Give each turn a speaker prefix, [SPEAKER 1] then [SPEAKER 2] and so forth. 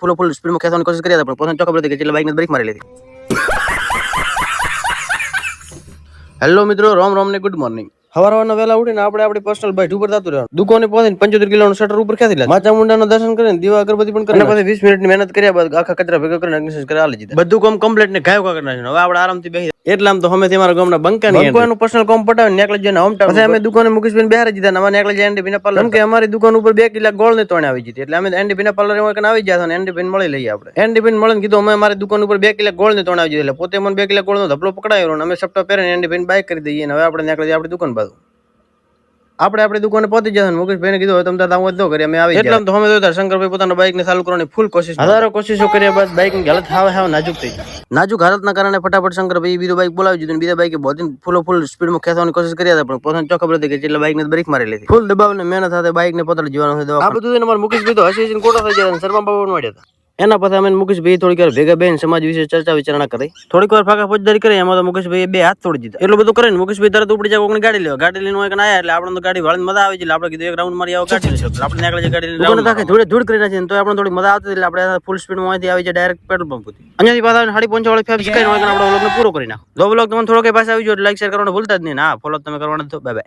[SPEAKER 1] ફૂલ સ્પીડમાં ખેંચવાની કોશિશ કરી હતા, પણ પોતાને ચોખ્ખા પડતી કે એટલે બાઇકને બ્રેક મારી લીધી. હેલો મિત્રો, રામ ને ગુડ મોર્નિંગ. સવારના વહેલા ઉઠીને આપણે આપણી પર્સનલ બાઇક ઉપર જતું રહેવાનું. દુકાને પહોંચીને 75 કિલોનું શટર ઉપર ખેંચી લે. માતા મુંડાના દર્શન કરીને દીવા અગરબત્તી પણ કરીને પછી 20 મિનિટની મહેનત કર્યા બાદ આખા કચરા ભેગા કરીને એક્સરસાઇઝ કરી આલી દીધા. બધું કામ કમ્પ્લીટ ને ગાયો કરી નાખ્યું. હવે આપણે આરામથી બેસી એટલે આમ તો અમે અમારા ગામના બંકાનું પર્સનલ કામ પટાવીને નેકલેસ જઈને હોમ ટાઉન પછી અમે દુકાને મુકેશભાઈ બહાર જીતા. અમારે નેકલેસ જઈને એન્ડી પાર્લર કેમ કે અમારી દુકાન ઉપર 2 કિલા ગોળ ને તોણે આવી જતી, એટલે અમે એન્ડી પાર્લર આવી ગયા અને એન્ડી મળી લઈએ. આપણે એન્ડી મળીને કીધું અમે અમારી દુકાન ઉપર 2 કિલા ગોળ ને તોણે આવી જતી, એટલે પોતે મને 2 કિલા ગોળ નો ધપલો પકડાયો અને અમે સપ્તાહ પહેરીને એન્ડી બાઇક કરી દઈએ. હવે આપણે નેકલેસ આપણી દુકાન બાજુ આપણે આપણી દુકાને પહોંચી જશે. મુકેશભાઈને કીધું તમે આવું જ કરી અમે આવી એટલે તો અમે તો શંકરભાઈ પોતાના બાઇક ને ચાલુ કરવાની ફૂલ કોશિશ, હજારો કોશિશો કર્યા બાદ બાઇક ની હાલત હાવ નાજુક થઈ ગઈ. નાજુક હાલતના કારણે ફટાફટ શંકરભાઈ બીજો બાઇક બોલાવી દીધું. બીજા બાઇકે બોધીને ફૂલ સ્પીડમાં ખેંચવાની કોશિશ કરી હતા, પણ પોતાને ચોખ્ખા પડતી કે એટલે બાઇકને બ્રેક મારી લીધી. ફૂલ દબાવ ને મહેનત સાથે બાઇકને પોતાને જીવવાનું હતું. આ બધું અમારા મુકેશભાઈ તો હસી કોટા થઈ ગયા, શર્મા બાબા મળ્યા હતા. એના પછી અમે મુકેશભાઈ થોડીક વાર ભેગા બેન સમાજ વિશે ચર્ચા વિચારણા કરી. થોડીક વાર ફાકા ફોજદારી કરી. એમાં તો મુકેશભાઈ 2 હાથ તોડી દીધા. એટલું બધું કરીને મુકેશભાઈ તરત ઉપડી જાય કોઈની ગાડી લેવા. ગાડી લઈને આયા એટલે આપણે તો ગાડી વાળીને મજા આવી જાય. આપણે કીધું એક રાઉન્ડ મારી આવો ગાડી લઈશું. આપણે નીકળી ગાડી લઈને ધૂળ કરી નાખી તો આપણે થોડી મજા આવતી. એટલે આપણે ફૂલ સ્પીડમાં અહીંથી આવી જાય ડાયરેક્ટ પેટ્રોલ પંપ સુધી. અહીંયાથી પાછા 5:30 વાળી ફેબ સ્કાય આપણે વ્લોગને પૂરો કરી નાખો. જો વ્લોગ તમને થોડો કઈ પાસે આવી જાય લાઈક શેર કરવાનું ભૂલતા જ નહીં. હા, ફોલો તમે કરવાના. Bye bye.